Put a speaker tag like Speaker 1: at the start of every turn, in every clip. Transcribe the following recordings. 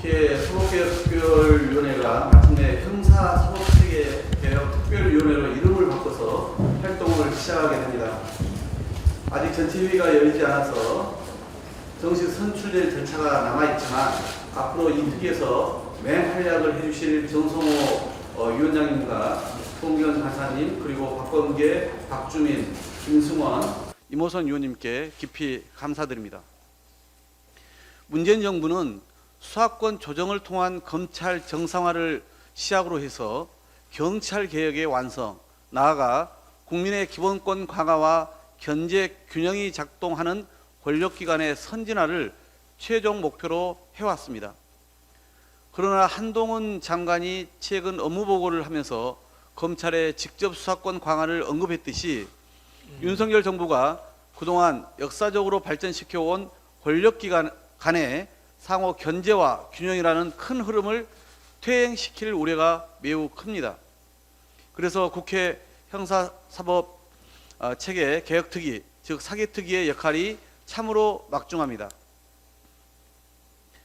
Speaker 1: 국회 사법개혁특별위원회가 마침내 형사사법체계개혁특별위원회로 이름을 바꿔서 활동을 시작하게 됩니다. 아직 전체 회의가 열리지 않아서 정식 선출될 절차가 남아있지만 앞으로 이 특위에서 맹활약을 해주실 정성호 위원장님과 송기현 간사님, 그리고 박범계, 박주민, 김승원, 이모선 위원님께 깊이 감사드립니다. 문재인 정부는 수사권 조정을 통한 검찰 정상화를 시작으로 해서 경찰 개혁의 완성, 나아가 국민의 기본권 강화와 견제 균형이 작동하는 권력기관의 선진화를 최종 목표로 해왔습니다. 그러나 한동훈 장관이 최근 업무보고를 하면서 검찰의 직접 수사권 강화를 언급했듯이 윤석열 정부가 그동안 역사적으로 발전시켜온 권력기관 간의 상호 견제와 균형이라는 큰 흐름을 퇴행시킬 우려가 매우 큽니다. 그래서 국회 형사사법체계 개혁특위, 즉 사개특위의 역할이 참으로 막중합니다.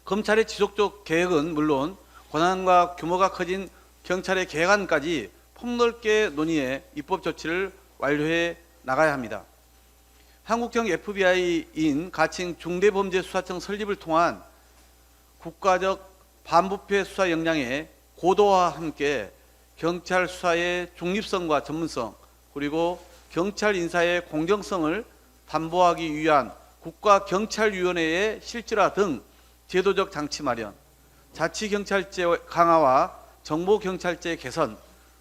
Speaker 1: 검찰의 지속적 개혁은 물론 권한과 규모가 커진 경찰의 개혁안까지 폭넓게 논의해 입법 조치를 완료해 나가야 합니다. 한국형 FBI인 가칭 중대범죄수사청 설립을 통한 국가적 반부패 수사 역량의 고도화와 함께 경찰 수사의 중립성과 전문성, 그리고 경찰 인사의 공정성을 담보하기 위한 국가경찰위원회의 실질화 등 제도적 장치 마련, 자치경찰제 강화와 정보경찰제 개선,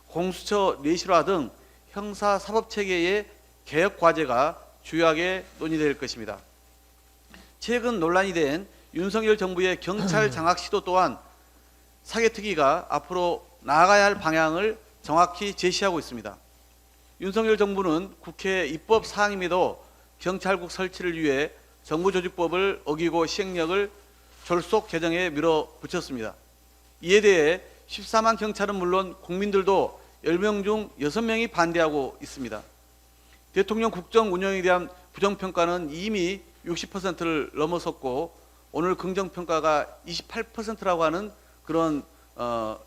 Speaker 1: 공수처 내실화 등 형사사법체계의 개혁 과제가 주요하게 논의될 것입니다. 최근 논란이 된 윤석열 정부의 경찰 장악 시도 또한 사개특위가 앞으로 나아가야 할 방향을 정확히 제시하고 있습니다. 윤석열 정부는 국회 입법 사항임에도 경찰국 설치를 위해 정부조직법을 어기고 시행령을 졸속 개정에 밀어붙였습니다. 이에 대해 14만 경찰은 물론 국민들도 10명 중 6명이 반대하고 있습니다. 대통령 국정 운영에 대한 부정평가는 이미 60%를 넘어섰고 오늘 긍정평가가 28%라고 하는 그런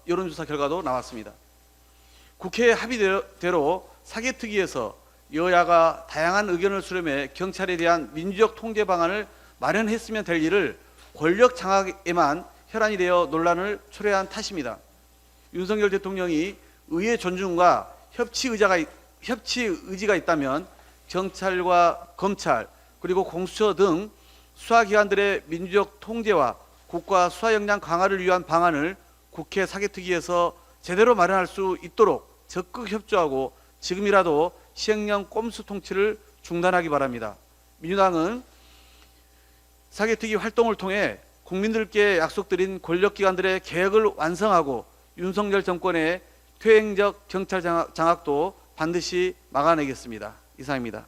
Speaker 1: 여론조사 결과도 나왔습니다. 국회 합의대로 사개특위에서 여야가 다양한 의견을 수렴해 경찰에 대한 민주적 통제 방안을 마련했으면 될 일을 권력 장악에만 혈안이 되어 논란을 초래한 탓입니다. 윤석열 대통령이 의회 존중과 협치 의지가 있다면 경찰과 검찰 그리고 공수처 등 수사기관들의 민주적 통제와 국가 수사 역량 강화를 위한 방안을 국회 사개특위에서 제대로 마련할 수 있도록 적극 협조하고 지금이라도 시행령 꼼수 통치를 중단하기 바랍니다. 민주당은 사개특위 활동을 통해 국민들께 약속드린 권력기관들의 개혁을 완성하고 윤석열 정권의 퇴행적 경찰 장악도 반드시 막아내겠습니다. 이상입니다.